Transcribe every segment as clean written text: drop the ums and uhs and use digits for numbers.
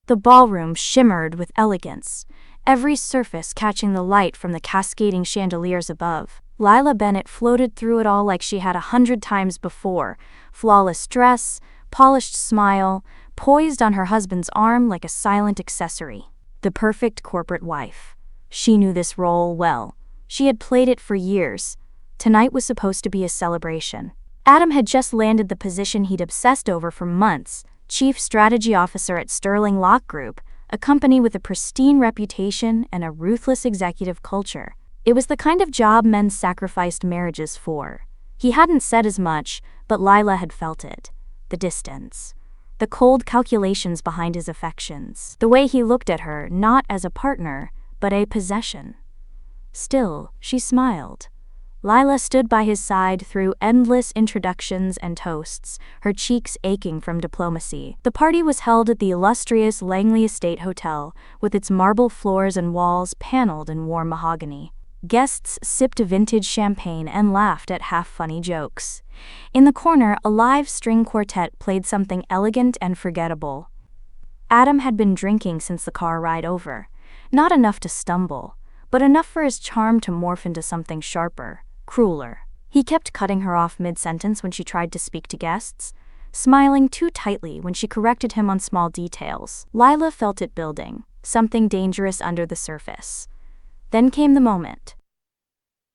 The ballroom shimmered with elegance, every surface catching the light from the cascading chandeliers above. Lila Bennett floated through it all like she had 100 times before, flawless dress, polished smile, poised on her husband's arm like a silent accessory. The perfect corporate wife. She knew this role well. She had played it for years. Tonight was supposed to be a celebration. Adam had just landed the position he'd obsessed over for months, Chief Strategy Officer at Sterling Lock Group, a company with a pristine reputation and a ruthless executive culture. It was the kind of job men sacrificed marriages for. He hadn't said as much, but Lila had felt it. The distance. The cold calculations behind his affections. The way he looked at her, not as a partner, but a possession. Still, she smiled. Lila stood by his side through endless introductions and toasts, her cheeks aching from diplomacy. The party was held at the illustrious Langley Estate Hotel, with its marble floors and walls paneled in warm mahogany. Guests sipped vintage champagne and laughed at half-funny jokes. In the corner, a live string quartet played something elegant and forgettable. Adam had been drinking since the car ride over. Not enough to stumble, but enough for his charm to morph into something sharper, crueler. He kept cutting her off mid-sentence when she tried to speak to guests, smiling too tightly when she corrected him on small details. Lila felt it building, something dangerous under the surface. Then came the moment.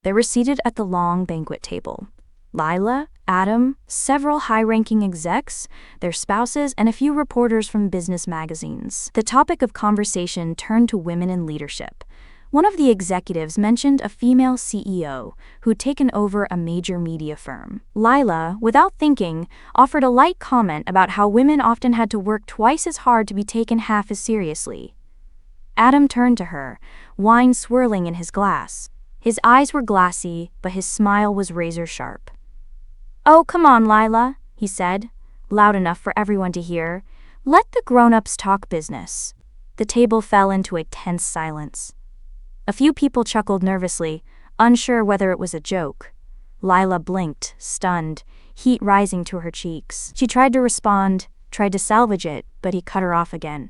They were seated at the long banquet table. Lila, Adam, several high-ranking execs, their spouses, and a few reporters from business magazines. The topic of conversation turned to women in leadership. One of the executives mentioned a female CEO who'd taken over a major media firm. Lila, without thinking, offered a light comment about how women often had to work twice as hard to be taken half as seriously. Adam turned to her, wine swirling in his glass. His eyes were glassy, but his smile was razor-sharp. "Oh, come on, Lila," he said, loud enough for everyone to hear. "Let the grown-ups talk business." The table fell into a tense silence. A few people chuckled nervously, unsure whether it was a joke. Lila blinked, stunned, heat rising to her cheeks. She tried to respond, tried to salvage it, but he cut her off again.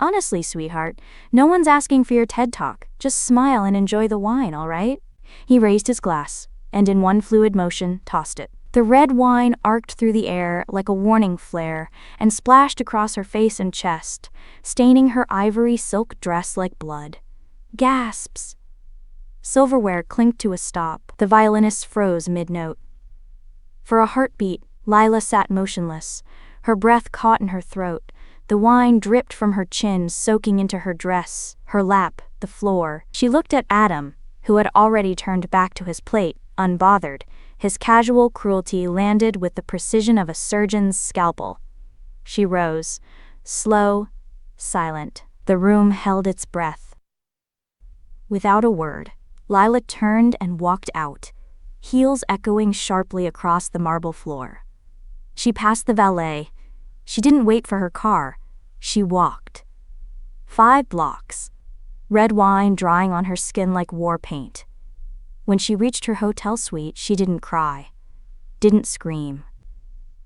"Honestly, sweetheart, no one's asking for your TED Talk. Just smile and enjoy the wine, all right?" He raised his glass, and in one fluid motion, tossed it. The red wine arced through the air like a warning flare and splashed across her face and chest, staining her ivory silk dress like blood. Gasps. Silverware clinked to a stop. The violinist froze mid-note. For a heartbeat, Lila sat motionless, her breath caught in her throat. The wine dripped from her chin, soaking into her dress, her lap, the floor. She looked at Adam, who had already turned back to his plate, unbothered. His casual cruelty landed with the precision of a surgeon's scalpel. She rose, slow, silent. The room held its breath. Without a word, Lila turned and walked out, heels echoing sharply across the marble floor. She passed the valet. She didn't wait for her car. She walked. 5 blocks. Red wine drying on her skin like war paint. When she reached her hotel suite, she didn't cry, didn't scream.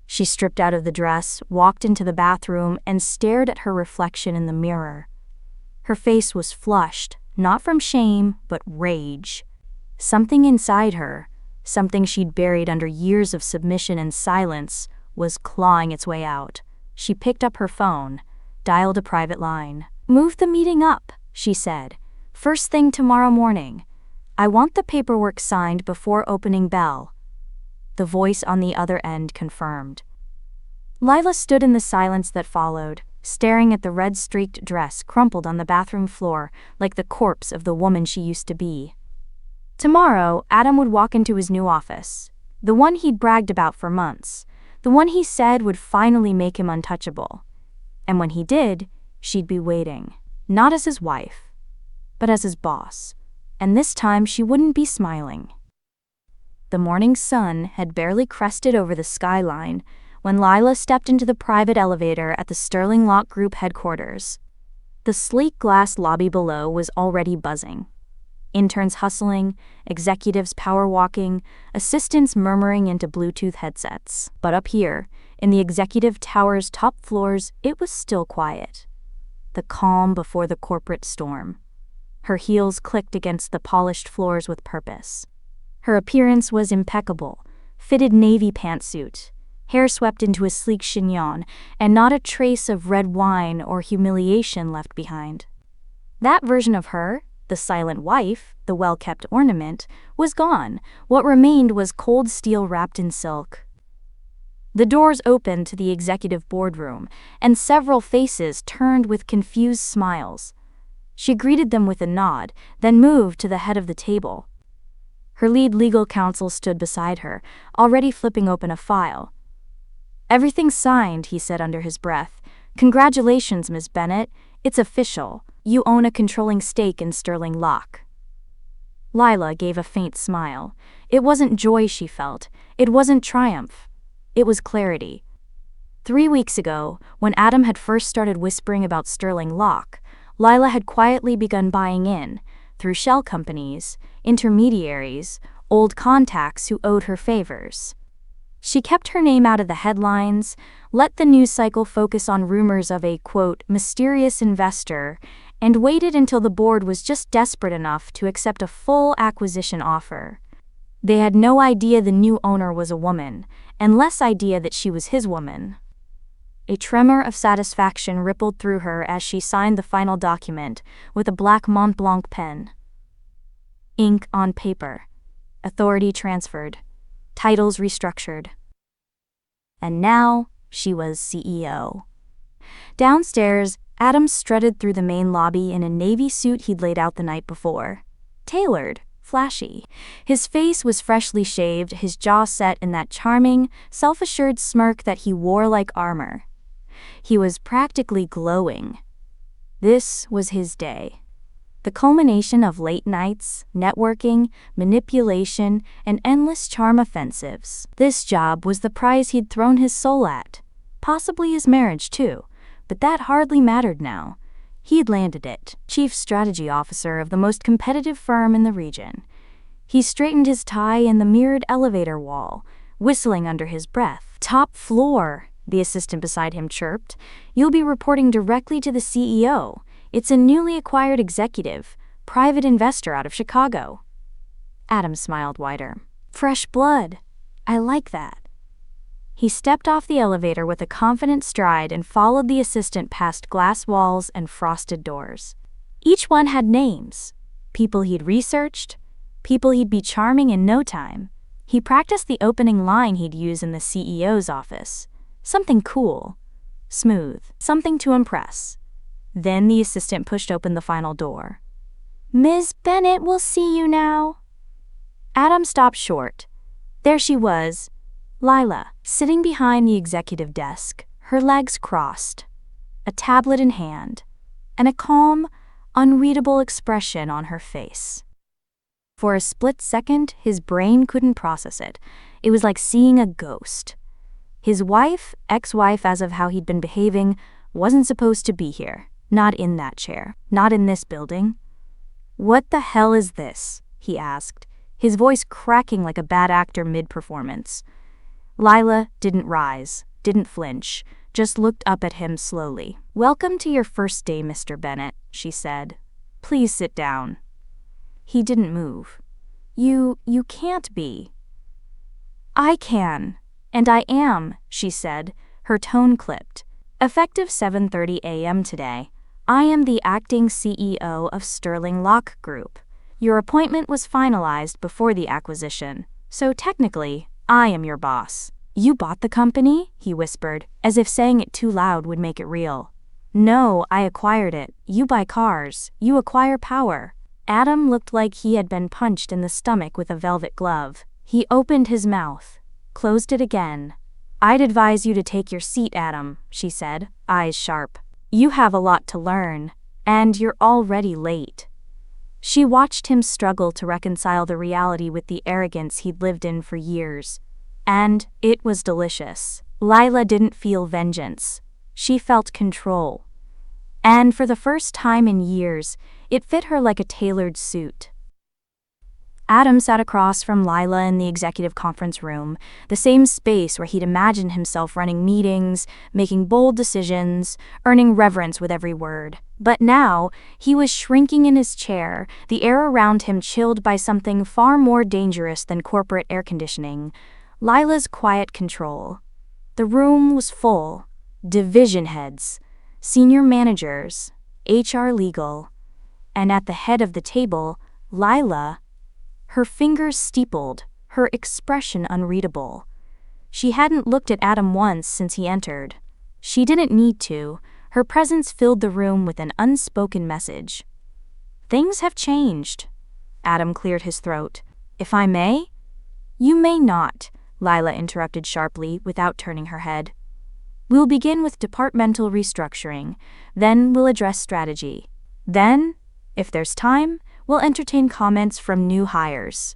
She stripped out of the dress, walked into the bathroom, and stared at her reflection in the mirror. Her face was flushed, not from shame, but rage. Something inside her, something she'd buried under years of submission and silence, was clawing its way out. She picked up her phone, dialed a private line. "Move the meeting up," she said. "First thing tomorrow morning. I want the paperwork signed before opening bell." The voice on the other end confirmed. Lila stood in the silence that followed, staring at the red-streaked dress crumpled on the bathroom floor like the corpse of the woman she used to be. Tomorrow, Adam would walk into his new office, the one he'd bragged about for months. The one he said would finally make him untouchable. And when he did, she'd be waiting, not as his wife, but as his boss. And this time she wouldn't be smiling. The morning sun had barely crested over the skyline when Lila stepped into the private elevator at the Sterling Lock Group headquarters. The sleek glass lobby below was already buzzing. Interns hustling, executives power-walking, assistants murmuring into Bluetooth headsets. But up here, in the executive tower's top floors, it was still quiet. the calm before the corporate storm. Her heels clicked against the polished floors with purpose. Her appearance was impeccable, fitted navy pantsuit, hair swept into a sleek chignon, and not a trace of red wine or humiliation left behind. That version of her, the silent wife, the well-kept ornament, was gone. What remained was cold steel wrapped in silk. The doors opened to the executive boardroom, and several faces turned with confused smiles. She greeted them with a nod, then moved to the head of the table. Her lead legal counsel stood beside her, already flipping open a file. "Everything's signed," he said under his breath. "Congratulations, Ms. Bennett. It's official. You own a controlling stake in Sterling Lock." Lila gave a faint smile. It wasn't joy she felt. It wasn't triumph. It was clarity. 3 weeks ago, when Adam had first started whispering about Sterling Lock, Lila had quietly begun buying in, through shell companies, intermediaries, old contacts who owed her favors. She kept her name out of the headlines, let the news cycle focus on rumors of a, quote, mysterious investor, and waited until the board was just desperate enough to accept a full acquisition offer. They had no idea the new owner was a woman, and less idea that she was his woman. A tremor of satisfaction rippled through her as she signed the final document with a black Mont Blanc pen. Ink on paper. Authority transferred. Titles restructured. And now, she was CEO. Downstairs, Adam strutted through the main lobby in a navy suit he'd laid out the night before. Tailored, flashy. His face was freshly shaved, his jaw set in that charming, self-assured smirk that he wore like armor. He was practically glowing. This was his day. The culmination of late nights, networking, manipulation, and endless charm offensives. This job was the prize he'd thrown his soul at. Possibly his marriage, too. But that hardly mattered now. He'd landed it, chief strategy officer of the most competitive firm in the region. He straightened his tie in the mirrored elevator wall, whistling under his breath. "Top floor," the assistant beside him chirped. "You'll be reporting directly to the CEO. It's a newly acquired executive, private investor out of Chicago." Adam smiled wider. "Fresh blood. I like that." He stepped off the elevator with a confident stride and followed the assistant past glass walls and frosted doors. Each one had names. People he'd researched. People he'd be charming in no time. He practiced the opening line he'd use in the CEO's office. Something cool. Smooth. Something to impress. Then the assistant pushed open the final door. "Ms. Bennett will see you now." Adam stopped short. There she was, Lila, sitting behind the executive desk, her legs crossed, a tablet in hand, and a calm, unreadable expression on her face. For a split second, his brain couldn't process it. It was like seeing a ghost. His wife, ex-wife as of how he'd been behaving, wasn't supposed to be here. Not in that chair. Not in this building. "What the hell is this?" he asked, his voice cracking like a bad actor mid-performance. Lila didn't rise, didn't flinch, just looked up at him slowly. "Welcome to your first day, Mr. Bennett," she said. "Please sit down." He didn't move. You can't be." "I can. And I am," she said, her tone clipped. "Effective 7:30 a.m. today, I am the acting CEO of Sterling Lock Group. Your appointment was finalized before the acquisition, so technically, I am your boss." "You bought the company?" he whispered, as if saying it too loud would make it real. "No, I acquired it. You buy cars. You acquire power." Adam looked like he had been punched in the stomach with a velvet glove. He opened his mouth, closed it again. "I'd advise you to take your seat, Adam," she said, eyes sharp. "You have a lot to learn, and you're already late." She watched him struggle to reconcile the reality with the arrogance he'd lived in for years. And it was delicious. Lila didn't feel vengeance. She felt control. And for the first time in years, it fit her like a tailored suit. Adam sat across from Lila in the executive conference room, the same space where he'd imagined himself running meetings, making bold decisions, earning reverence with every word. But now, he was shrinking in his chair, the air around him chilled by something far more dangerous than corporate air conditioning: Lila's quiet control. The room was full. Division heads, senior managers, HR legal. And at the head of the table, Lila, her fingers steepled, her expression unreadable. She hadn't looked at Adam once since he entered. She didn't need to. Her presence filled the room with an unspoken message. "Things have changed." Adam cleared his throat. "If I may?" "You may not," Lila interrupted sharply without turning her head. "We'll begin with departmental restructuring, then we'll address strategy. Then, if there's time, we'll entertain comments from new hires."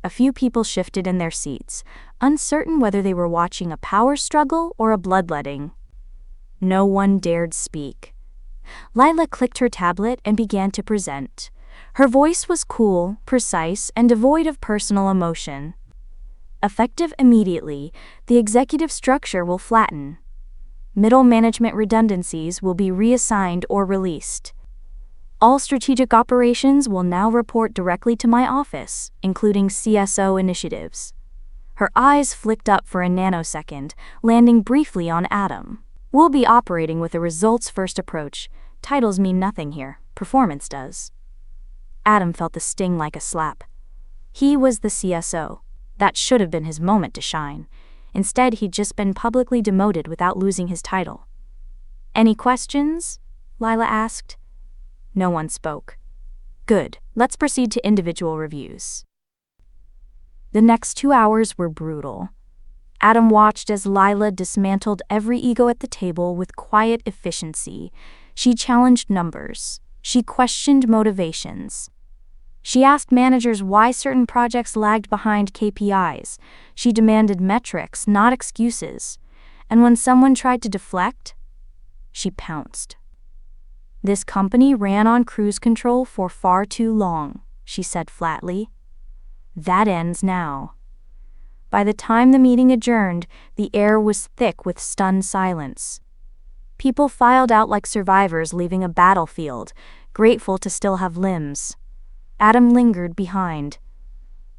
A few people shifted in their seats, uncertain whether they were watching a power struggle or a bloodletting. No one dared speak. Lila clicked her tablet and began to present. Her voice was cool, precise, and devoid of personal emotion. Effective immediately, the executive structure will flatten. Middle management redundancies will be reassigned or released. All strategic operations will now report directly to my office, including CSO initiatives. Her eyes flicked up for a nanosecond, landing briefly on Adam. "We'll be operating with a results-first approach. Titles mean nothing here. Performance does." Adam felt the sting like a slap. He was the CSO. That should have been his moment to shine. Instead, he'd just been publicly demoted without losing his title. "Any questions?" Lila asked. No one spoke. "Good. Let's proceed to individual reviews." The next 2 hours were brutal. Adam watched as Lila dismantled every ego at the table with quiet efficiency. She challenged numbers. She questioned motivations. She asked managers why certain projects lagged behind KPIs. She demanded metrics, not excuses. And when someone tried to deflect, she pounced. "This company ran on cruise control for far too long," she said flatly. "That ends now." By the time the meeting adjourned, the air was thick with stunned silence. People filed out like survivors leaving a battlefield, grateful to still have limbs. Adam lingered behind.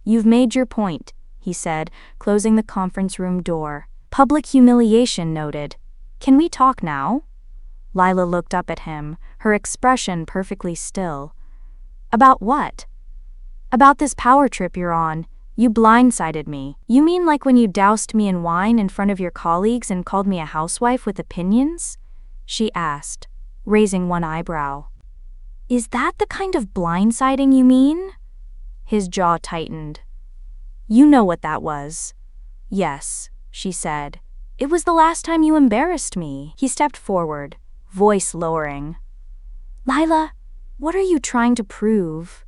"You've made your point," he said, closing the conference room door. "Public humiliation noted. Can we talk now?" Lila looked up at him, her expression perfectly still. "About what?" "About this power trip you're on. You blindsided me." "You mean like when you doused me in wine in front of your colleagues and called me a housewife with opinions?" she asked, raising one eyebrow. "Is that the kind of blindsiding you mean?" His jaw tightened. "You know what that was." "Yes," she said. "It was the last time you embarrassed me." He stepped forward, voice lowering. "Lila, what are you trying to prove?"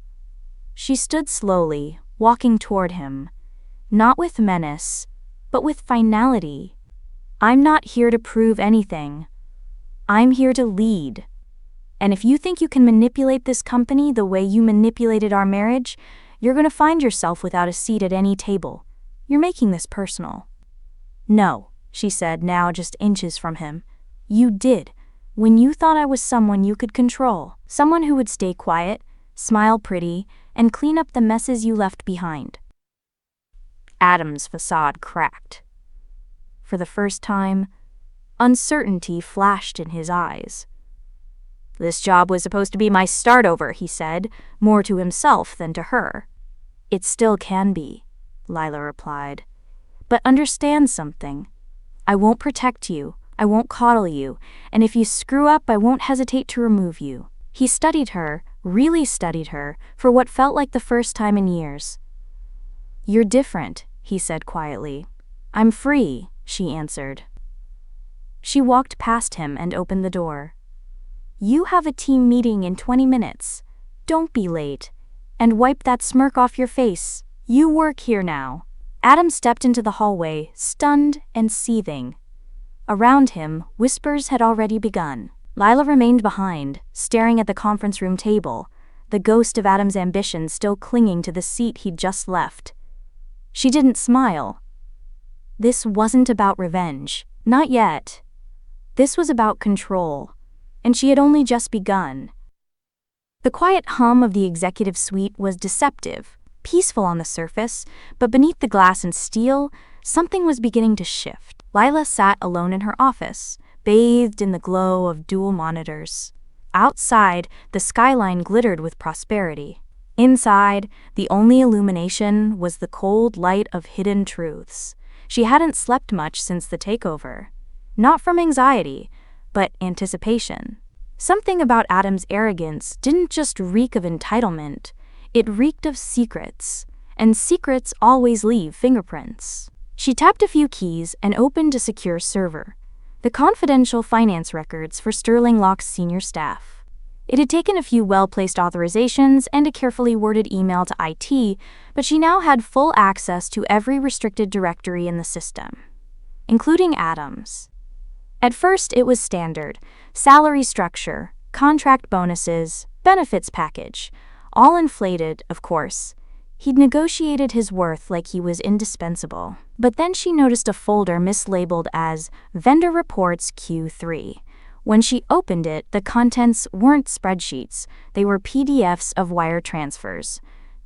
She stood slowly, walking toward him, not with menace, but with finality. "I'm not here to prove anything. I'm here to lead. And if you think you can manipulate this company the way you manipulated our marriage, you're going to find yourself without a seat at any table. You're making this personal." "No," she said, now just inches from him. "You did, when you thought I was someone you could control, someone who would stay quiet, smile pretty, and clean up the messes you left behind." Adam's facade cracked. For the first time, uncertainty flashed in his eyes. "This job was supposed to be my start over," he said, more to himself than to her. "It still can be," Lila replied. "But understand something. I won't protect you, I won't coddle you, and if you screw up, I won't hesitate to remove you." He studied her, really studied her, for what felt like the first time in years. "You're different," he said quietly. "I'm free," she answered. She walked past him and opened the door. "You have a team meeting in 20 minutes. Don't be late. And wipe that smirk off your face. You work here now." Adam stepped into the hallway, stunned and seething. Around him, whispers had already begun. Lila remained behind, staring at the conference room table, the ghost of Adam's ambition still clinging to the seat he'd just left. She didn't smile. This wasn't about revenge. Not yet. This was about control, and she had only just begun. The quiet hum of the executive suite was deceptive, peaceful on the surface, but beneath the glass and steel, something was beginning to shift. Lila sat alone in her office, bathed in the glow of dual monitors. Outside, the skyline glittered with prosperity. Inside, the only illumination was the cold light of hidden truths. She hadn't slept much since the takeover. Not from anxiety, but anticipation. Something about Adam's arrogance didn't just reek of entitlement, it reeked of secrets, and secrets always leave fingerprints. She tapped a few keys and opened a secure server, the confidential finance records for Sterling Lock's senior staff. It had taken a few well-placed authorizations and a carefully worded email to IT, but she now had full access to every restricted directory in the system, including Adam's. At first, it was standard: salary structure, contract bonuses, benefits package, all inflated, of course. He'd negotiated his worth like he was indispensable. But then she noticed a folder mislabeled as Vendor Reports Q3. When she opened it, the contents weren't spreadsheets, they were PDFs of wire transfers.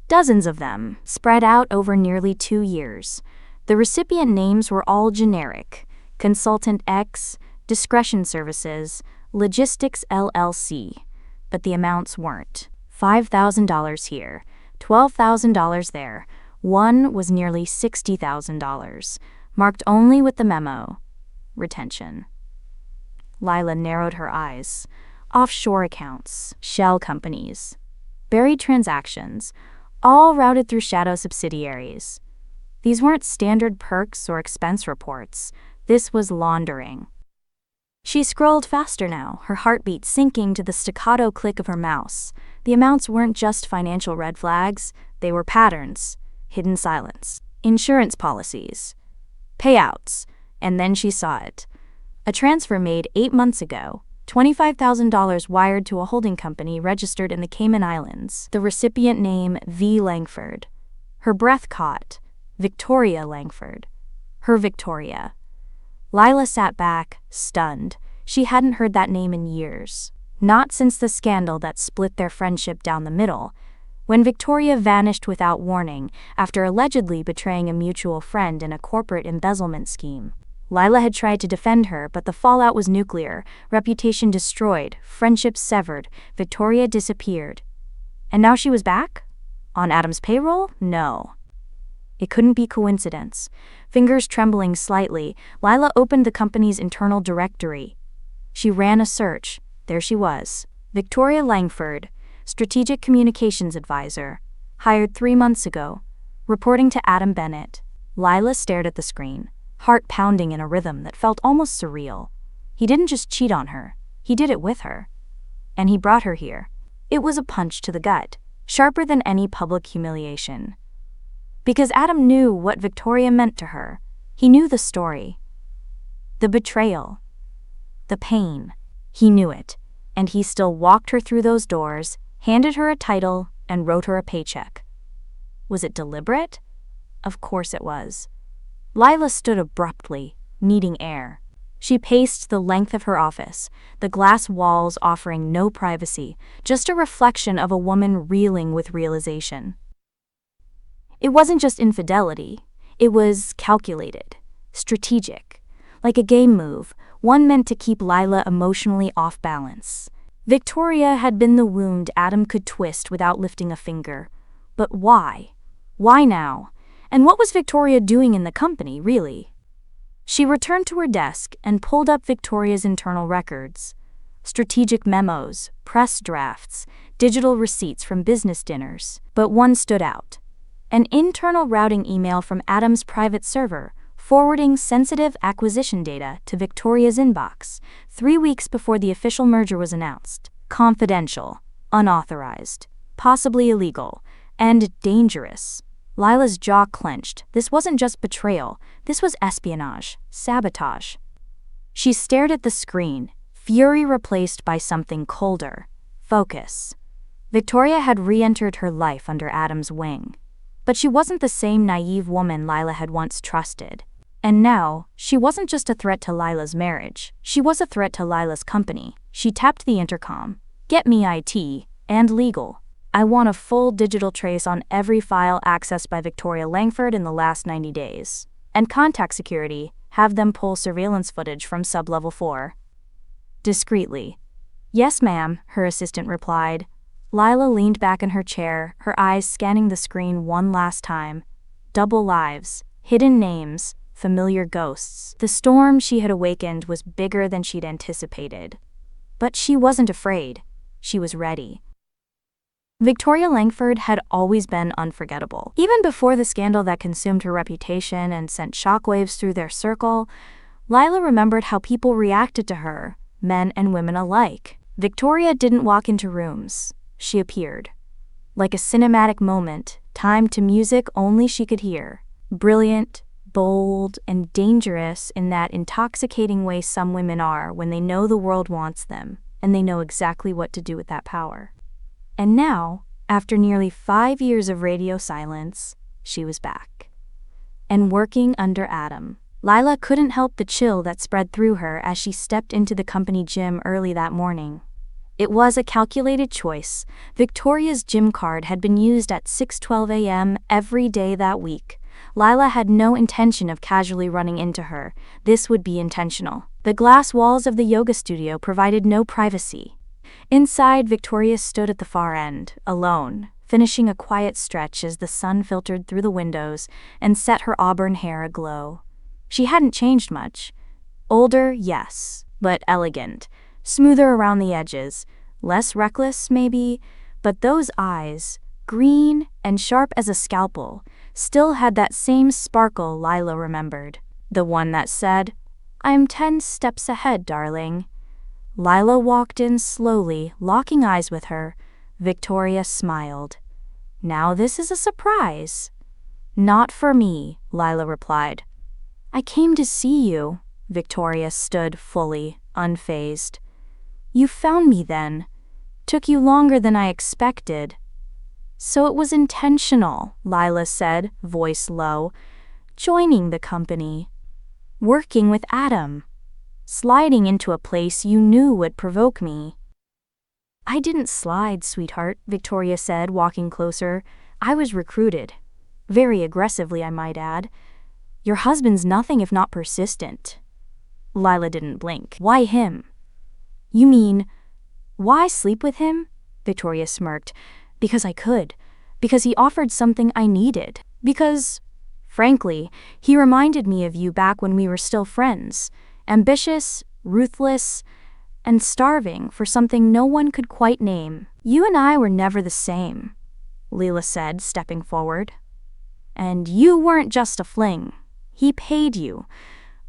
Dozens of them, spread out over nearly 2 years. The recipient names were all generic: Consultant X, Discretion Services, Logistics LLC. But the amounts weren't. $5,000 here, $12,000 there. One was nearly $60,000, marked only with the memo: retention. Lila narrowed her eyes. Offshore accounts, shell companies, buried transactions, all routed through shadow subsidiaries. These weren't standard perks or expense reports. This was laundering. She scrolled faster now, her heartbeat sinking to the staccato click of her mouse. The amounts weren't just financial red flags, they were patterns, hidden silence, insurance policies, payouts, and then she saw it. A transfer made 8 months ago, $25,000 wired to a holding company registered in the Cayman Islands. The recipient name V. Langford. Her breath caught. Victoria Langford. Her Victoria. Lila sat back, stunned. She hadn't heard that name in years. Not since the scandal that split their friendship down the middle, when Victoria vanished without warning after allegedly betraying a mutual friend in a corporate embezzlement scheme. Lila had tried to defend her, but the fallout was nuclear: reputation destroyed, friendships severed, Victoria disappeared. And now she was back? On Adam's payroll? No. It couldn't be coincidence. Fingers trembling slightly, Lila opened the company's internal directory. She ran a search. There she was. Victoria Langford, Strategic Communications Advisor, hired 3 months ago, reporting to Adam Bennett. Lila stared at the screen, heart pounding in a rhythm that felt almost surreal. He didn't just cheat on her, he did it with her. And he brought her here. It was a punch to the gut, sharper than any public humiliation. Because Adam knew what Victoria meant to her. He knew the story. The betrayal. The pain. He knew it. And he still walked her through those doors, handed her a title, and wrote her a paycheck. Was it deliberate? Of course it was. Lila stood abruptly, needing air. She paced the length of her office, the glass walls offering no privacy, just a reflection of a woman reeling with realization. It wasn't just infidelity. It was calculated, strategic, like a game move, one meant to keep Lila emotionally off balance. Victoria had been the wound Adam could twist without lifting a finger. But why? Why now? And what was Victoria doing in the company, really? She returned to her desk and pulled up Victoria's internal records. Strategic memos, press drafts, digital receipts from business dinners. But one stood out. An internal routing email from Adam's private server, forwarding sensitive acquisition data to Victoria's inbox 3 weeks before the official merger was announced. Confidential, unauthorized, possibly illegal, and dangerous. Lila's jaw clenched. This wasn't just betrayal. This was espionage, sabotage. She stared at the screen, fury replaced by something colder: focus. Victoria had re-entered her life under Adam's wing. But she wasn't the same naive woman Lila had once trusted. And now, she wasn't just a threat to Lila's marriage, she was a threat to Lila's company. She tapped the intercom. "Get me IT, and legal. I want a full digital trace on every file accessed by Victoria Langford in the last 90 days. And contact security, have them pull surveillance footage from sub-level 4. Discreetly. "Yes, ma'am," her assistant replied. Lila leaned back in her chair, her eyes scanning the screen one last time. Double lives, hidden names, familiar ghosts. The storm she had awakened was bigger than she'd anticipated. But she wasn't afraid. She was ready. Victoria Langford had always been unforgettable. Even before the scandal that consumed her reputation and sent shockwaves through their circle, Lila remembered how people reacted to her, men and women alike. Victoria didn't walk into rooms. She appeared. Like a cinematic moment, timed to music only she could hear. Brilliant, bold, and dangerous in that intoxicating way some women are when they know the world wants them, and they know exactly what to do with that power. And now, after nearly 5 years of radio silence, she was back. And working under Adam. Lila couldn't help the chill that spread through her as she stepped into the company gym early that morning. It was a calculated choice. Victoria's gym card had been used at 6:12 a.m. every day that week. Lila had no intention of casually running into her. This would be intentional. The glass walls of the yoga studio provided no privacy. Inside, Victoria stood at the far end, alone, finishing a quiet stretch as the sun filtered through the windows and set her auburn hair aglow. She hadn't changed much. Older, yes, but elegant. Smoother around the edges, less reckless maybe, but those eyes, green and sharp as a scalpel, still had that same sparkle Lila remembered. The one that said, "I'm 10 steps ahead, darling." Lila walked in slowly, locking eyes with her. Victoria smiled. "Now this is a surprise." "Not for me," Lila replied. "I came to see you." Victoria stood fully, unfazed. "You found me then. Took you longer than I expected." "So it was intentional," Lila said, voice low. "Joining the company. Working with Adam. Sliding into a place you knew would provoke me." "I didn't slide, sweetheart," Victoria said, walking closer. "I was recruited. Very aggressively, I might add. Your husband's nothing if not persistent." Lila didn't blink. "Why him?" "You mean, why sleep with him?" Victoria smirked. "Because I could. Because he offered something I needed. Because, frankly, he reminded me of you back when we were still friends. Ambitious, ruthless, and starving for something no one could quite name. You and I were never the same," Lila said, stepping forward. "And you weren't just a fling. He paid you.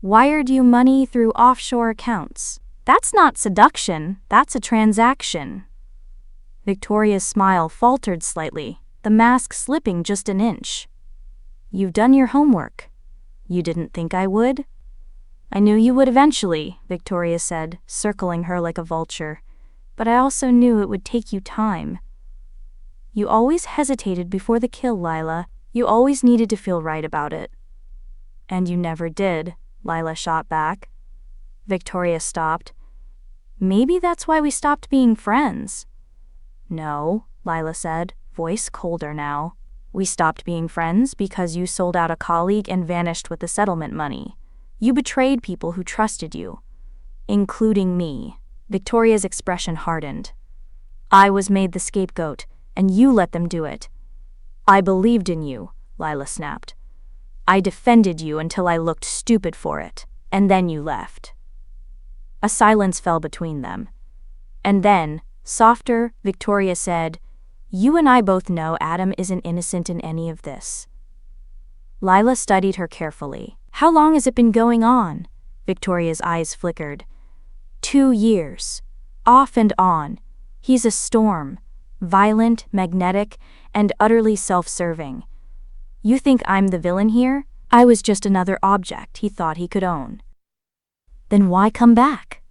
Wired you money through offshore accounts. That's not seduction, that's a transaction." Victoria's smile faltered slightly, the mask slipping just an inch. "You've done your homework. You didn't think I would?" "I knew you would eventually," Victoria said, circling her like a vulture. "But I also knew it would take you time." "You always hesitated before the kill, Lila. You always needed to feel right about it." "And you never did," Lila shot back. Victoria stopped. "Maybe that's why we stopped being friends." "No," Lila said, voice colder now. "We stopped being friends because you sold out a colleague and vanished with the settlement money. You betrayed people who trusted you. Including me." Victoria's expression hardened. "I was made the scapegoat, and you let them do it." "I believed in you," Lila snapped. "I defended you until I looked stupid for it, and then you left." A silence fell between them. And then, softer, Victoria said, "You and I both know Adam isn't innocent in any of this." Lila studied her carefully. "How long has it been going on?" Victoria's eyes flickered. 2 years. Off and on. He's a storm. Violent, magnetic, and utterly self-serving. You think I'm the villain here? I was just another object he thought he could own. "Then why come back?"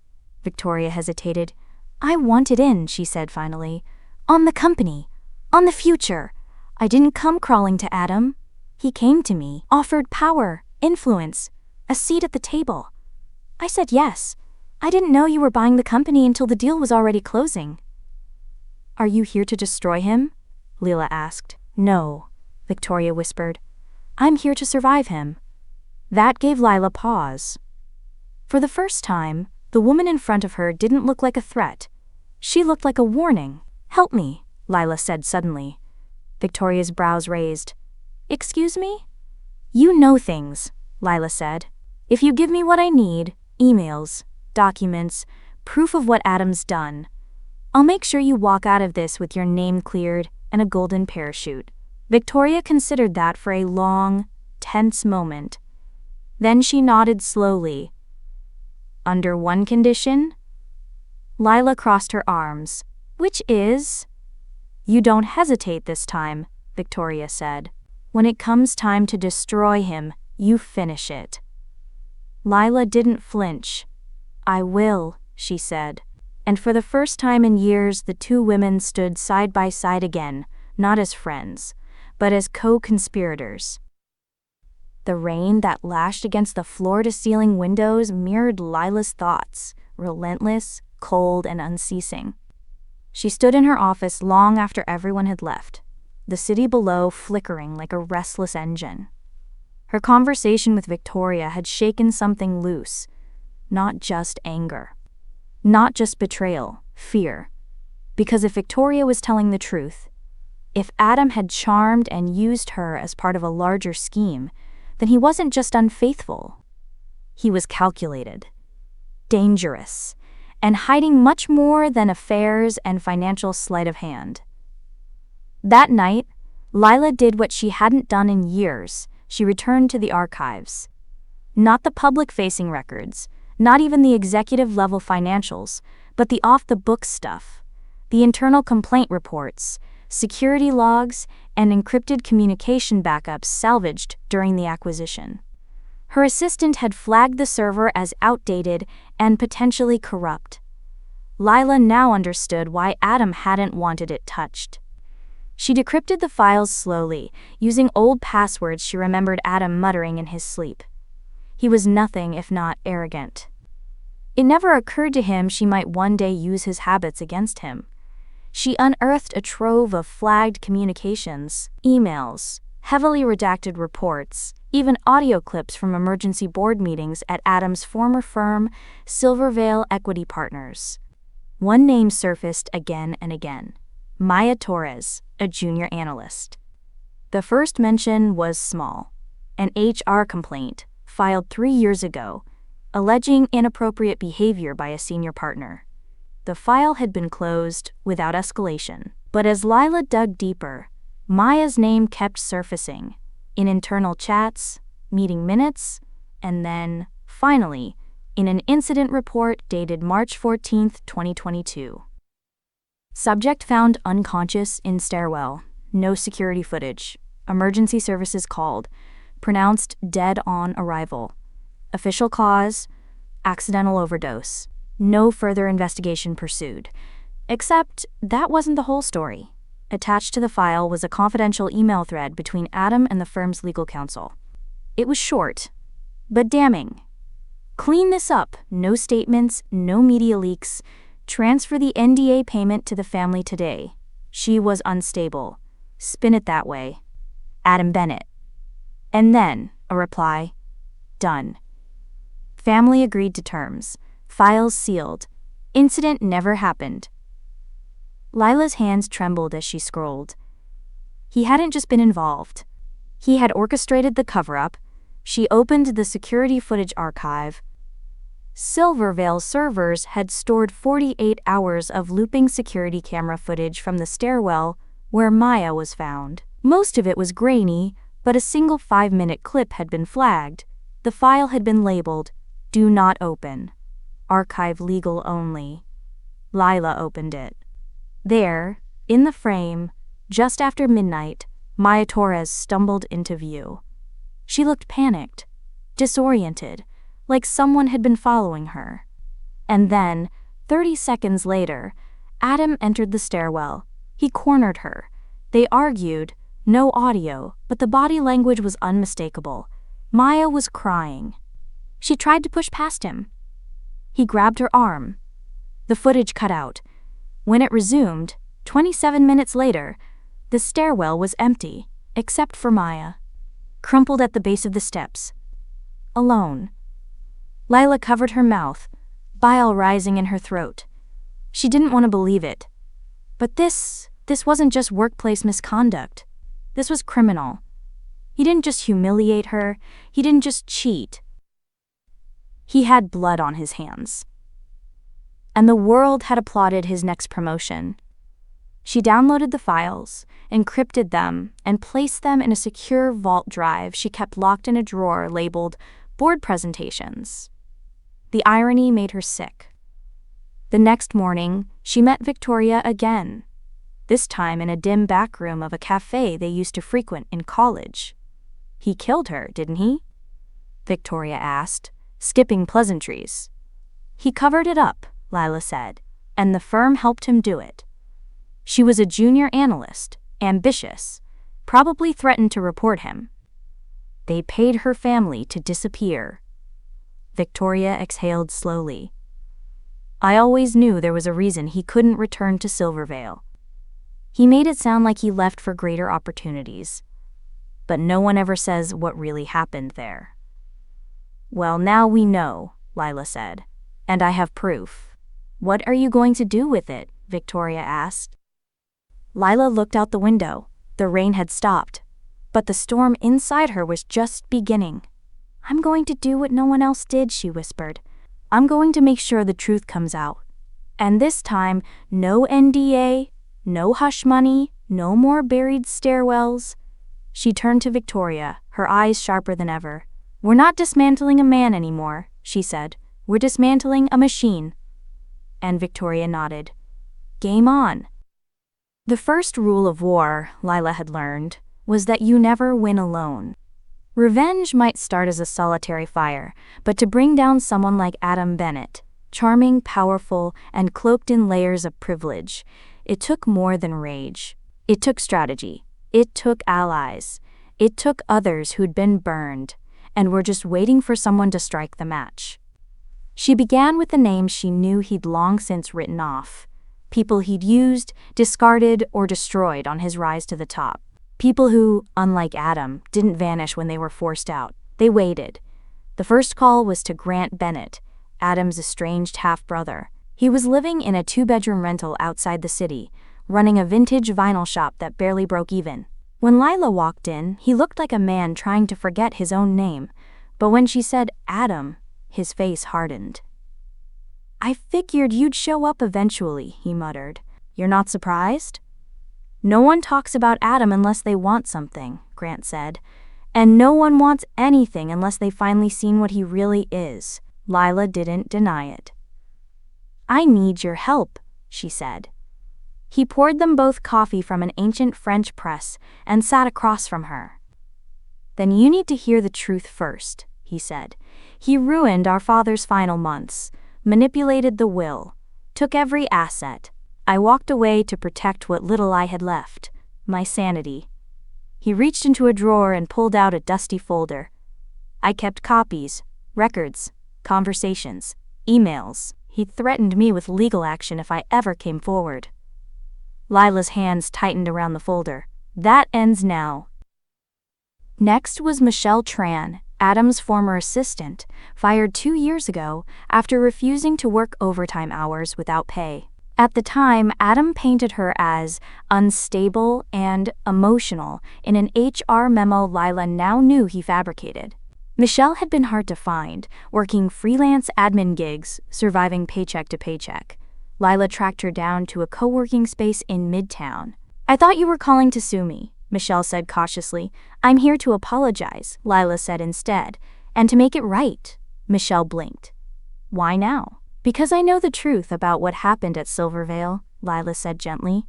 Victoria hesitated. "I wanted in," she said finally. On the company. On the future. I didn't come crawling to Adam. He came to me, offered power, influence, a seat at the table. I said yes. I didn't know you were buying the company until the deal was already closing. Are you here to destroy him? Lila asked. No, Victoria whispered. I'm here to survive him. That gave Lila pause. For the first time, the woman in front of her didn't look like a threat. She looked like a warning. Help me, Lila said suddenly. Victoria's brows raised. Excuse me? You know things, Lila said. If you give me what I need, emails, documents, proof of what Adam's done, I'll make sure you walk out of this with your name cleared and a golden parachute. Victoria considered that for a long, tense moment. Then she nodded slowly. Under one condition? Lila crossed her arms. Which is? You don't hesitate this time, Victoria said. When it comes time to destroy him, you finish it. Lila didn't flinch. I will, she said. And for the first time in years, the two women stood side by side again, not as friends, but as co-conspirators. The rain that lashed against the floor-to-ceiling windows mirrored Lila's thoughts, relentless, cold, and unceasing. She stood in her office long after everyone had left, the city below flickering like a restless engine. Her conversation with Victoria had shaken something loose, not just anger. Not just betrayal, fear. Because if Victoria was telling the truth, if Adam had charmed and used her as part of a larger scheme, then he wasn't just unfaithful. He was calculated, dangerous, and hiding much more than affairs and financial sleight of hand. That night, Lila did what she hadn't done in years. She returned to the archives. Not the public-facing records, not even the executive-level financials, but the off-the-books stuff, the internal complaint reports, security logs, and encrypted communication backups salvaged during the acquisition. Her assistant had flagged the server as outdated and potentially corrupt. Lila now understood why Adam hadn't wanted it touched. She decrypted the files slowly, using old passwords she remembered Adam muttering in his sleep. He was nothing if not arrogant. It never occurred to him she might one day use his habits against him. She unearthed a trove of flagged communications, emails, heavily redacted reports, even audio clips from emergency board meetings at Adam's former firm, Silvervale Equity Partners. One name surfaced again and again: Maya Torres, a junior analyst. The first mention was small, an HR complaint filed 3 years ago, alleging inappropriate behavior by a senior partner. The file had been closed without escalation, but as Lila dug deeper, Maya's name kept surfacing in internal chats, meeting minutes, and then, finally, in an incident report dated March 14, 2022. Subject found unconscious in stairwell, no security footage, emergency services called, pronounced dead on arrival. Official cause, accidental overdose. No further investigation pursued. Except that wasn't the whole story. Attached to the file was a confidential email thread between Adam and the firm's legal counsel. It was short, but damning. Clean this up. No statements, no media leaks. Transfer the NDA payment to the family today. She was unstable. Spin it that way. Adam Bennett. And then, a reply. Done. Family agreed to terms. Files sealed. Incident never happened. Lila's hands trembled as she scrolled. He hadn't just been involved. He had orchestrated the cover-up. She opened the security footage archive. Silvervale servers had stored 48 hours of looping security camera footage from the stairwell where Maya was found. Most of it was grainy, but a single 5-minute clip had been flagged. The file had been labeled, "Do not open. Archive legal only." Lila opened it. There, in the frame, just after midnight, Maya Torres stumbled into view. She looked panicked, disoriented, like someone had been following her. And then, 30 seconds later, Adam entered the stairwell. He cornered her. They argued, no audio, but the body language was unmistakable. Maya was crying. She tried to push past him. He grabbed her arm. The footage cut out. When it resumed, 27 minutes later, the stairwell was empty, except for Maya, crumpled at the base of the steps. Alone. Lila covered her mouth, bile rising in her throat. She didn't want to believe it. But this wasn't just workplace misconduct. This was criminal. He didn't just humiliate her. He didn't just cheat. He had blood on his hands. And the world had applauded his next promotion. She downloaded the files, encrypted them, and placed them in a secure vault drive she kept locked in a drawer labeled Board Presentations. The irony made her sick. The next morning, she met Victoria again, this time in a dim back room of a cafe they used to frequent in college. He killed her, didn't he? Victoria asked, skipping pleasantries. He covered it up, Lila said, and the firm helped him do it. She was a junior analyst, ambitious, probably threatened to report him. They paid her family to disappear. Victoria exhaled slowly. I always knew there was a reason he couldn't return to Silvervale. He made it sound like he left for greater opportunities. But no one ever says what really happened there. Well, now we know, Lila said, and I have proof. What are you going to do with it? Victoria asked. Lila looked out the window. The rain had stopped, but the storm inside her was just beginning. I'm going to do what no one else did, she whispered. I'm going to make sure the truth comes out. And this time, no NDA, no hush money, no more buried stairwells. She turned to Victoria, her eyes sharper than ever. We're not dismantling a man anymore, she said. We're dismantling a machine. And Victoria nodded. Game on. The first rule of war, Lila had learned, was that you never win alone. Revenge might start as a solitary fire, but to bring down someone like Adam Bennett, charming, powerful, and cloaked in layers of privilege, it took more than rage. It took strategy. It took allies. It took others who'd been burned, and were just waiting for someone to strike the match. She began with the names she knew he'd long since written off. People he'd used, discarded, or destroyed on his rise to the top. People who, unlike Adam, didn't vanish when they were forced out. They waited. The first call was to Grant Bennett, Adam's estranged half-brother. He was living in a 2-bedroom rental outside the city, running a vintage vinyl shop that barely broke even. When Lila walked in, he looked like a man trying to forget his own name, but when she said Adam, his face hardened. I figured you'd show up eventually, he muttered. You're not surprised? No one talks about Adam unless they want something, Grant said. And no one wants anything unless they've finally seen what he really is. Lila didn't deny it. I need your help, she said. He poured them both coffee from an ancient French press and sat across from her. Then you need to hear the truth first, he said. He ruined our father's final months, manipulated the will, took every asset. I walked away to protect what little I had left, my sanity. He reached into a drawer and pulled out a dusty folder. I kept copies, records, conversations, emails. He threatened me with legal action if I ever came forward. Lila's hands tightened around the folder. That ends now. Next was Michelle Tran, Adam's former assistant, fired 2 years ago after refusing to work overtime hours without pay. At the time, Adam painted her as unstable and emotional in an HR memo Lila now knew he fabricated. Michelle had been hard to find, working freelance admin gigs, surviving paycheck to paycheck. Lila tracked her down to a co-working space in Midtown. I thought you were calling to sue me, Michelle said cautiously. I'm here to apologize, Lila said instead. And to make it right, Michelle blinked. Why now? Because I know the truth about what happened at Silvervale, Lila said gently.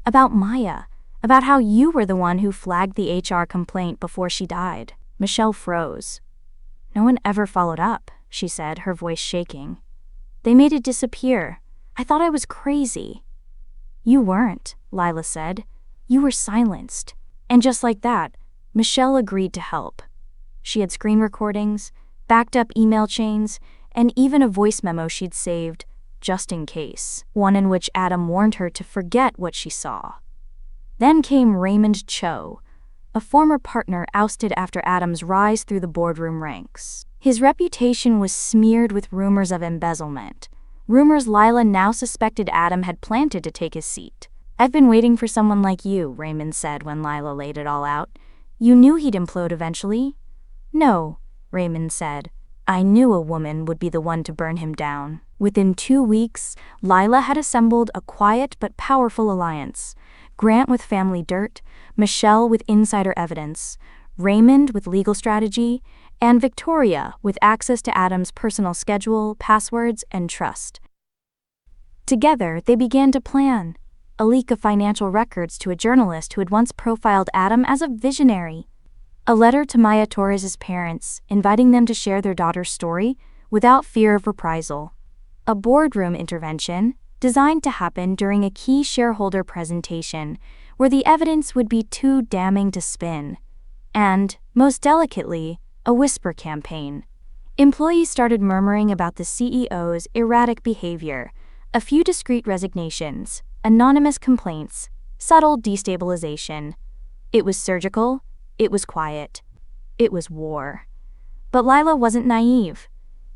About Maya. About how you were the one who flagged the HR complaint before she died. Michelle froze. No one ever followed up, she said, her voice shaking. They made it disappear. I thought I was crazy. You weren't, Lila said. You were silenced. And just like that, Michelle agreed to help. She had screen recordings, backed up email chains, and even a voice memo she'd saved, just in case, one in which Adam warned her to forget what she saw. Then came Raymond Cho, a former partner ousted after Adam's rise through the boardroom ranks. His reputation was smeared with rumors of embezzlement, rumors Lila now suspected Adam had planted to take his seat. I've been waiting for someone like you, Raymond said when Lila laid it all out. You knew he'd implode eventually? No, Raymond said. I knew a woman would be the one to burn him down. Within 2 weeks, Lila had assembled a quiet but powerful alliance. Grant with family dirt, Michelle with insider evidence, Raymond with legal strategy, and Victoria with access to Adam's personal schedule, passwords, and trust. Together, they began to plan a leak of financial records to a journalist who had once profiled Adam as a visionary, a letter to Maya Torres' parents inviting them to share their daughter's story without fear of reprisal, a boardroom intervention designed to happen during a key shareholder presentation where the evidence would be too damning to spin, and, most delicately, a whisper campaign. Employees started murmuring about the CEO's erratic behavior, a few discreet resignations, anonymous complaints, subtle destabilization. It was surgical, it was quiet, it was war. But Lila wasn't naive.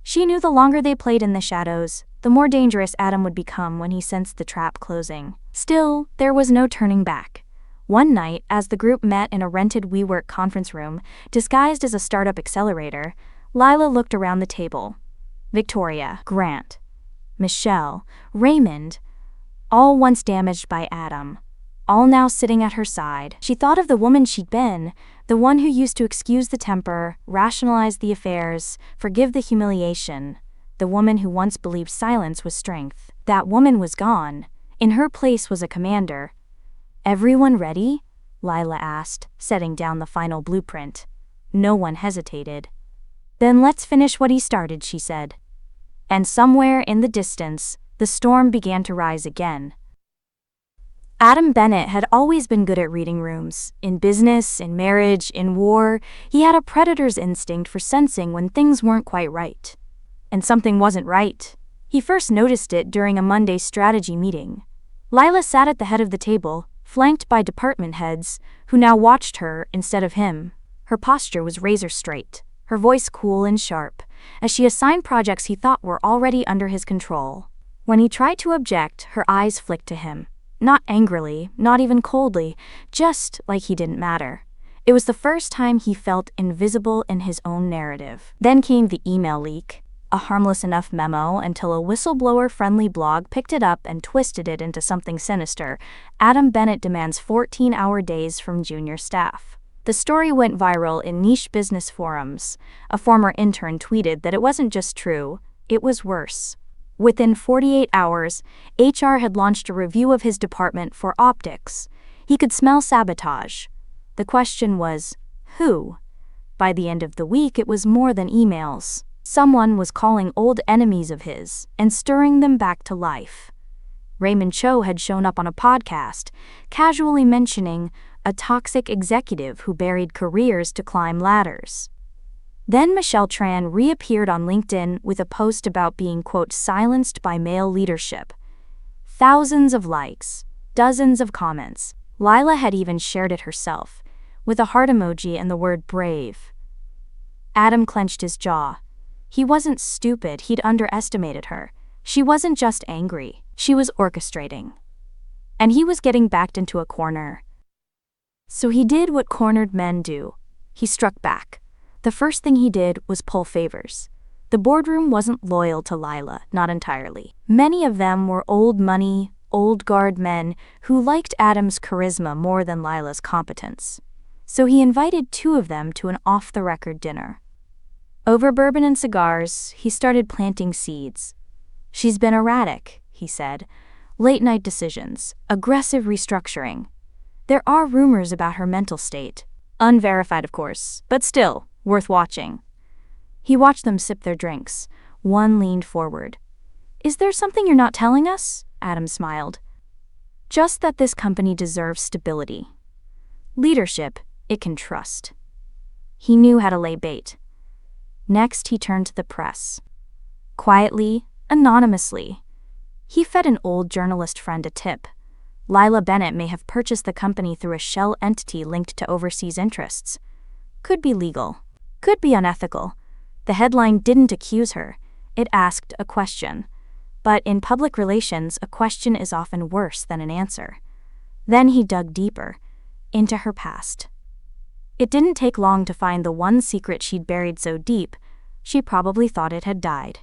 She knew the longer they played in the shadows, the more dangerous Adam would become when he sensed the trap closing. Still, there was no turning back. One night, as the group met in a rented WeWork conference room, disguised as a startup accelerator, Lila looked around the table. Victoria, Grant, Michelle, Raymond, all once damaged by Adam, all now sitting at her side. She thought of the woman she'd been, the one who used to excuse the temper, rationalize the affairs, forgive the humiliation, the woman who once believed silence was strength. That woman was gone. In her place was a commander. Everyone ready? Lila asked, setting down the final blueprint. No one hesitated. Then let's finish what he started, she said. And somewhere in the distance, the storm began to rise again. Adam Bennett had always been good at reading rooms. In business, in marriage, in war, he had a predator's instinct for sensing when things weren't quite right. And something wasn't right. He first noticed it during a Monday strategy meeting. Lila sat at the head of the table, flanked by department heads, who now watched her instead of him. Her posture was razor straight, her voice cool and sharp, as she assigned projects he thought were already under his control. When he tried to object, her eyes flicked to him. Not angrily, not even coldly, just like he didn't matter. It was the first time he felt invisible in his own narrative. Then came the email leak, a harmless enough memo until a whistleblower-friendly blog picked it up and twisted it into something sinister. Adam Bennett demands 14-hour days from junior staff. The story went viral in niche business forums. A former intern tweeted that it wasn't just true, it was worse. Within 48 hours, HR had launched a review of his department for optics. He could smell sabotage. The question was, who? By the end of the week, it was more than emails. Someone was calling old enemies of his and stirring them back to life. Raymond Cho had shown up on a podcast, casually mentioning a toxic executive who buried careers to climb ladders. Then Michelle Tran reappeared on LinkedIn with a post about being, quote, silenced by male leadership. Thousands of likes, dozens of comments. Lila had even shared it herself, with a heart emoji and the word brave. Adam clenched his jaw. He wasn't stupid, he'd underestimated her. She wasn't just angry, she was orchestrating. And he was getting backed into a corner. So he did what cornered men do. He struck back. The first thing he did was pull favors. The boardroom wasn't loyal to Lila, not entirely. Many of them were old money, old guard men who liked Adam's charisma more than Lila's competence. So he invited 2 of them to an off-the-record dinner. Over bourbon and cigars, he started planting seeds. She's been erratic, he said. Late-night decisions, aggressive restructuring. There are rumors about her mental state. Unverified, of course, but still, worth watching. He watched them sip their drinks. One leaned forward. Is there something you're not telling us? Adam smiled. Just that this company deserves stability. Leadership it can trust. He knew how to lay bait. Next, he turned to the press. Quietly, anonymously. He fed an old journalist friend a tip. Lila Bennett may have purchased the company through a shell entity linked to overseas interests. Could be legal. Could be unethical. The headline didn't accuse her. It asked a question. But in public relations, a question is often worse than an answer. Then he dug deeper, into her past. It didn't take long to find the one secret she'd buried so deep, she probably thought it had died.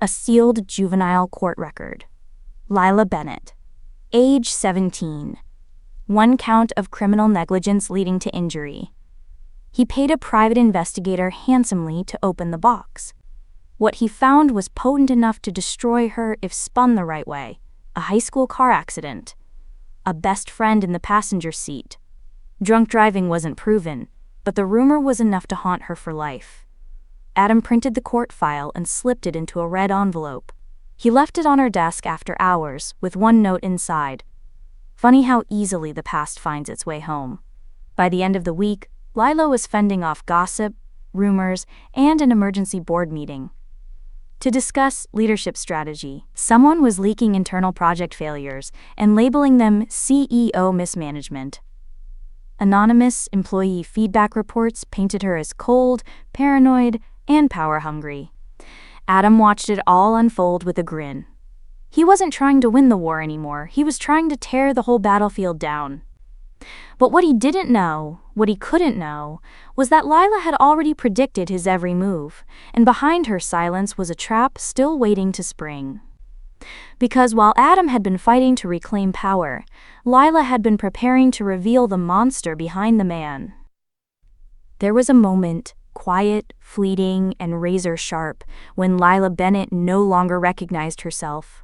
A sealed juvenile court record. Lila Bennett. Age 17. One count of criminal negligence leading to injury. He paid a private investigator handsomely to open the box. What he found was potent enough to destroy her if spun the right way. A high school car accident. A best friend in the passenger seat. Drunk driving wasn't proven, but the rumor was enough to haunt her for life. Adam printed the court file and slipped it into a red envelope. He left it on her desk after hours, with one note inside. Funny how easily the past finds its way home. By the end of the week, Lila was fending off gossip, rumors, and an emergency board meeting. To discuss leadership strategy, someone was leaking internal project failures and labeling them CEO mismanagement. Anonymous employee feedback reports painted her as cold, paranoid, and power-hungry. Adam watched it all unfold with a grin. He wasn't trying to win the war anymore, he was trying to tear the whole battlefield down. But what he didn't know, what he couldn't know, was that Lila had already predicted his every move, and behind her silence was a trap still waiting to spring. Because while Adam had been fighting to reclaim power, Lila had been preparing to reveal the monster behind the man. There was a moment, quiet, fleeting, and razor-sharp, when Lila Bennett no longer recognized herself.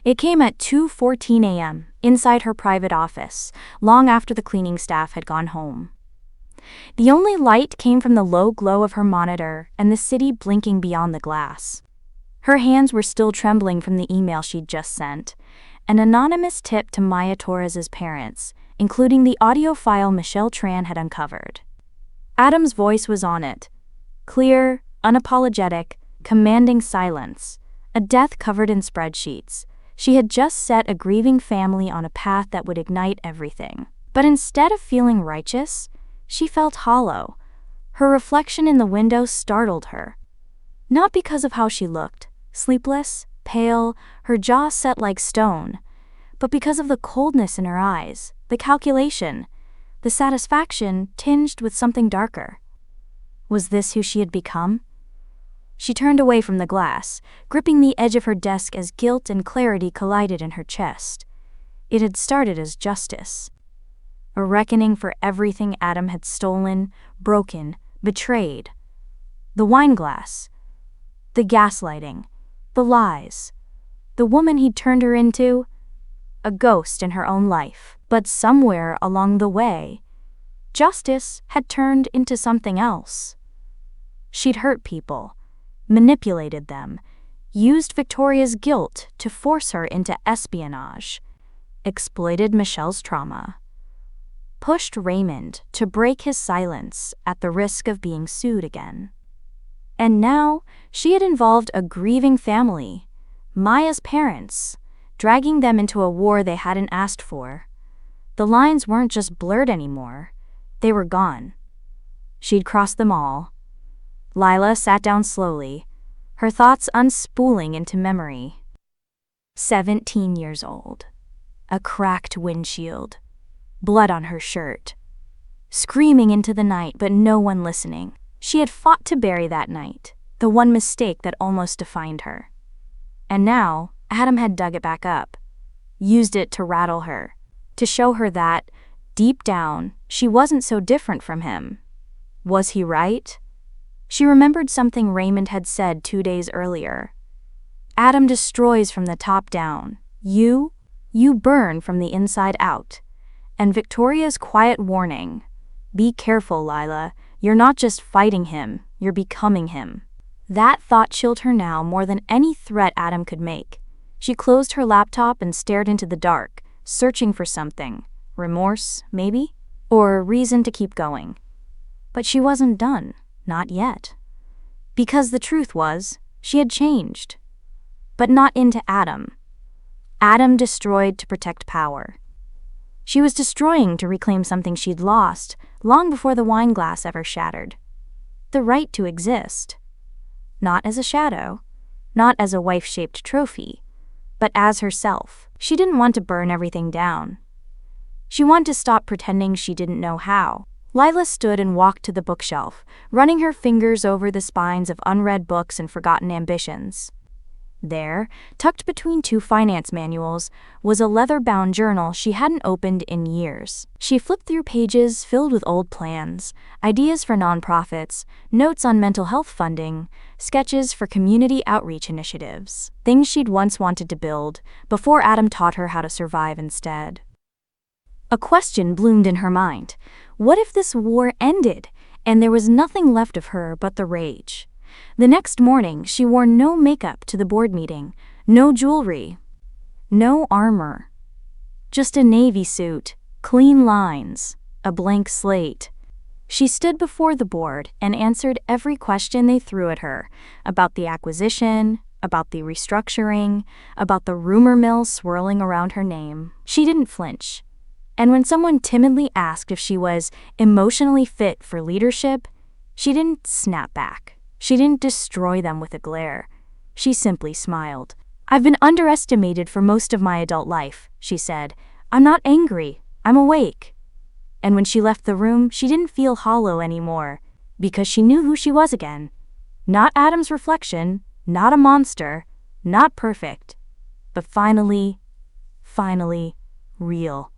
It came at 2:14 a.m., inside her private office, long after the cleaning staff had gone home. The only light came from the low glow of her monitor and the city blinking beyond the glass. Her hands were still trembling from the email she'd just sent, an anonymous tip to Maya Torres's parents, including the audio file Michelle Tran had uncovered. Adam's voice was on it. Clear, unapologetic, commanding silence. A death covered in spreadsheets. She had just set a grieving family on a path that would ignite everything. But instead of feeling righteous, she felt hollow. Her reflection in the window startled her. Not because of how she looked, sleepless, pale, her jaw set like stone, but because of the coldness in her eyes, the calculation, the satisfaction tinged with something darker. Was this who she had become? She turned away from the glass, gripping the edge of her desk as guilt and clarity collided in her chest. It had started as justice. A reckoning for everything Adam had stolen, broken, betrayed. The wine glass. The gaslighting. The lies. The woman he'd turned her into. A ghost in her own life. But somewhere along the way, justice had turned into something else. She'd hurt people, manipulated them, used Victoria's guilt to force her into espionage, exploited Michelle's trauma, pushed Raymond to break his silence at the risk of being sued again. And now she had involved a grieving family, Maya's parents, dragging them into a war they hadn't asked for. The lines weren't just blurred anymore, they were gone. She'd crossed them all. Lila sat down slowly, her thoughts unspooling into memory. 17 years old. A cracked windshield. Blood on her shirt. Screaming into the night, but no one listening. She had fought to bury that night, the one mistake that almost defined her. And now, Adam had dug it back up, used it to rattle her, to show her that, deep down, she wasn't so different from him. Was he right? She remembered something Raymond had said 2 days earlier. Adam destroys from the top down. You burn from the inside out. And Victoria's quiet warning. Be careful, Lila. You're not just fighting him, you're becoming him. That thought chilled her now more than any threat Adam could make. She closed her laptop and stared into the dark, searching for something. Remorse, maybe? Or a reason to keep going. But she wasn't done. Not yet. Because the truth was, she had changed. But not into Adam. Adam destroyed to protect power. She was destroying to reclaim something she'd lost long before the wine glass ever shattered. The right to exist. Not as a shadow, not as a wife-shaped trophy, but as herself. She didn't want to burn everything down. She wanted to stop pretending she didn't know how. Lila stood and walked to the bookshelf, running her fingers over the spines of unread books and forgotten ambitions. There, tucked between two finance manuals, was a leather-bound journal she hadn't opened in years. She flipped through pages filled with old plans, ideas for nonprofits, notes on mental health funding, sketches for community outreach initiatives, things she'd once wanted to build before Adam taught her how to survive instead. A question bloomed in her mind. What if this war ended, and there was nothing left of her but the rage? The next morning, she wore no makeup to the board meeting, no jewelry, no armor. Just a navy suit, clean lines, a blank slate. She stood before the board and answered every question they threw at her, about the acquisition, about the restructuring, about the rumor mill swirling around her name. She didn't flinch. And when someone timidly asked if she was emotionally fit for leadership, she didn't snap back. She didn't destroy them with a glare. She simply smiled. "I've been underestimated for most of my adult life," she said. "I'm not angry. I'm awake." And when she left the room, she didn't feel hollow anymore, because she knew who she was again. Not Adam's reflection, not a monster, not perfect, but finally real.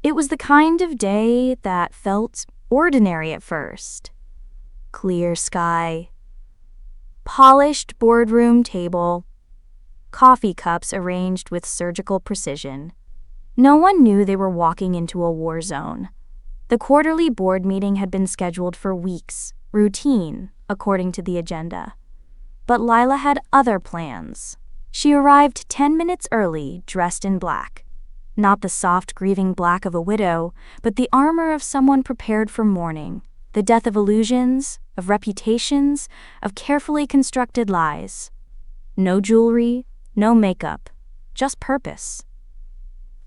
It was the kind of day that felt ordinary at first. Clear sky, polished boardroom table, coffee cups arranged with surgical precision. No one knew they were walking into a war zone. The quarterly board meeting had been scheduled for weeks, routine, according to the agenda. But Lila had other plans. She arrived 10 minutes early, dressed in black. Not the soft, grieving black of a widow, but the armor of someone prepared for mourning. The death of illusions, of reputations, of carefully constructed lies. No jewelry, no makeup, just purpose.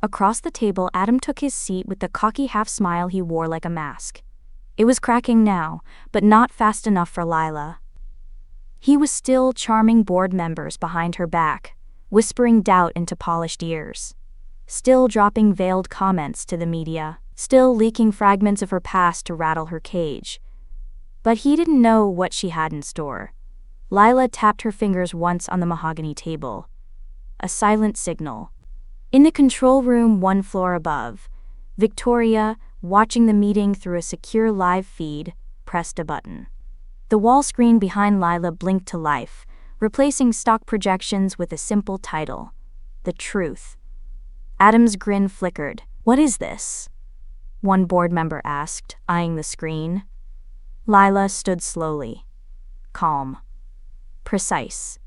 Across the table, Adam took his seat with the cocky half-smile he wore like a mask. It was cracking now, but not fast enough for Lila. He was still charming board members behind her back, whispering doubt into polished ears. Still dropping veiled comments to the media. Still leaking fragments of her past to rattle her cage. But he didn't know what she had in store. Lila tapped her fingers once on the mahogany table. A silent signal. In the control room 1 floor above, Victoria, watching the meeting through a secure live feed, pressed a button. The wall screen behind Lila blinked to life, replacing stock projections with a simple title. The Truth. Adam's grin flickered. "What is this?" one board member asked, eyeing the screen. Lila stood slowly. Calm. Precise.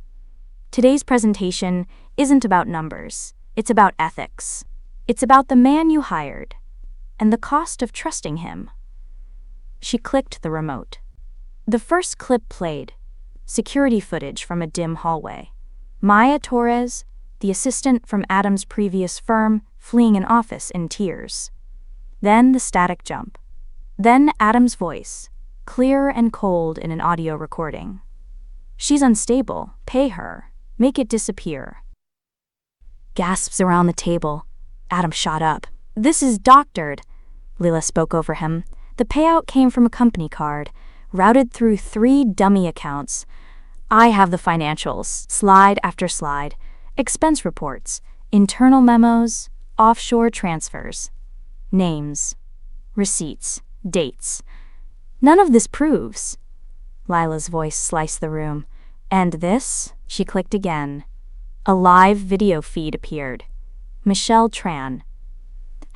"Today's presentation isn't about numbers. It's about ethics. It's about the man you hired, and the cost of trusting him." She clicked the remote. The first clip played. Security footage from a dim hallway. Maya Torres, the assistant from Adam's previous firm, fleeing an office in tears. Then the static jump. Then Adam's voice, clear and cold in an audio recording. "She's unstable. Pay her. Make it disappear." Gasps around the table. Adam shot up. "This is doctored," Lila spoke over him. "The payout came from a company card, routed through 3 dummy accounts. I have the financials, slide after slide, expense reports, internal memos, offshore transfers. Names, receipts, dates. None of this proves." Lila's voice sliced the room. "And this?" She clicked again. A live video feed appeared. Michelle Tran.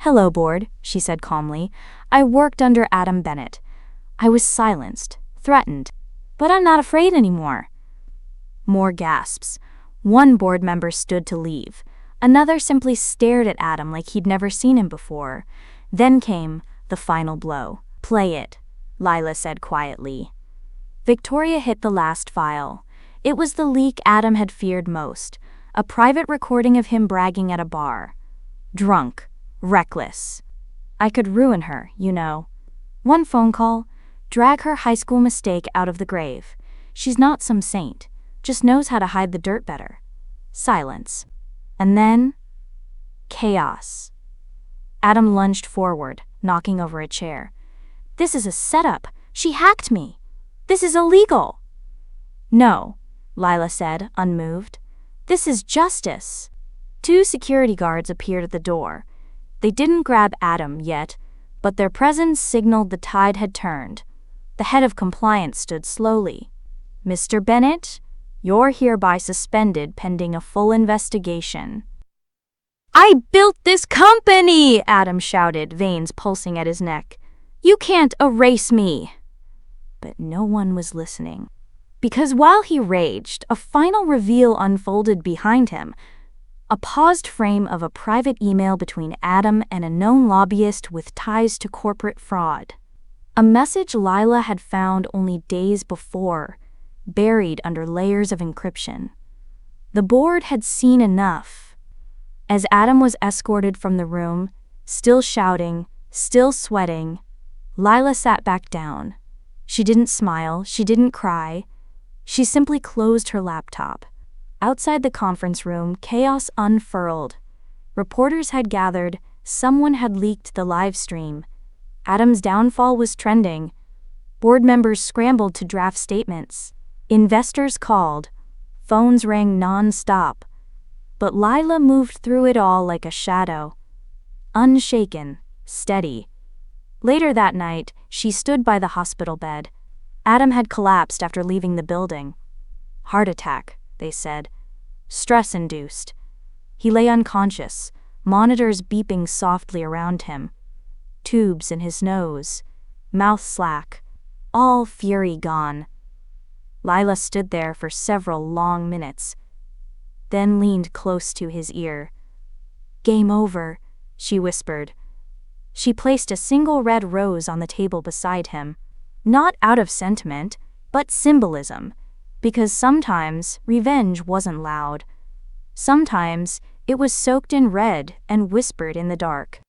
"Hello, board," she said calmly. "I worked under Adam Bennett. I was silenced, threatened, but I'm not afraid anymore." More gasps. One board member stood to leave. Another simply stared at Adam like he'd never seen him before. Then came the final blow. "Play it," Lila said quietly. Victoria hit the last file. It was the leak Adam had feared most, a private recording of him bragging at a bar. Drunk, reckless. "I could ruin her, you know. One phone call, drag her high school mistake out of the grave. She's not some saint, just knows how to hide the dirt better." Silence. And then, chaos. Adam lunged forward, knocking over a chair. "This is a setup. She hacked me. This is illegal." "No," Lila said, unmoved. "This is justice." Two security guards appeared at the door. They didn't grab Adam yet, but their presence signaled the tide had turned. The head of compliance stood slowly. "Mr. Bennett, you're hereby suspended pending a full investigation." "I built this company!" Adam shouted, veins pulsing at his neck. "You can't erase me!" But no one was listening. Because while he raged, a final reveal unfolded behind him. A paused frame of a private email between Adam and a known lobbyist with ties to corporate fraud. A message Lila had found only days before, buried under layers of encryption. The board had seen enough. As Adam was escorted from the room, still shouting, still sweating, Lila sat back down. She didn't smile, she didn't cry. She simply closed her laptop. Outside the conference room, chaos unfurled. Reporters had gathered, someone had leaked the live stream. Adam's downfall was trending. Board members scrambled to draft statements. Investors called. Phones rang non-stop. But Lila moved through it all like a shadow. Unshaken, steady. Later that night, she stood by the hospital bed. Adam had collapsed after leaving the building. "Heart attack," they said. "Stress-induced." He lay unconscious, monitors beeping softly around him. Tubes in his nose, mouth slack, all fury gone. Lila stood there for several long minutes, then leaned close to his ear. "Game over," she whispered. She placed a single red rose on the table beside him, not out of sentiment, but symbolism, because sometimes revenge wasn't loud. Sometimes it was soaked in red and whispered in the dark.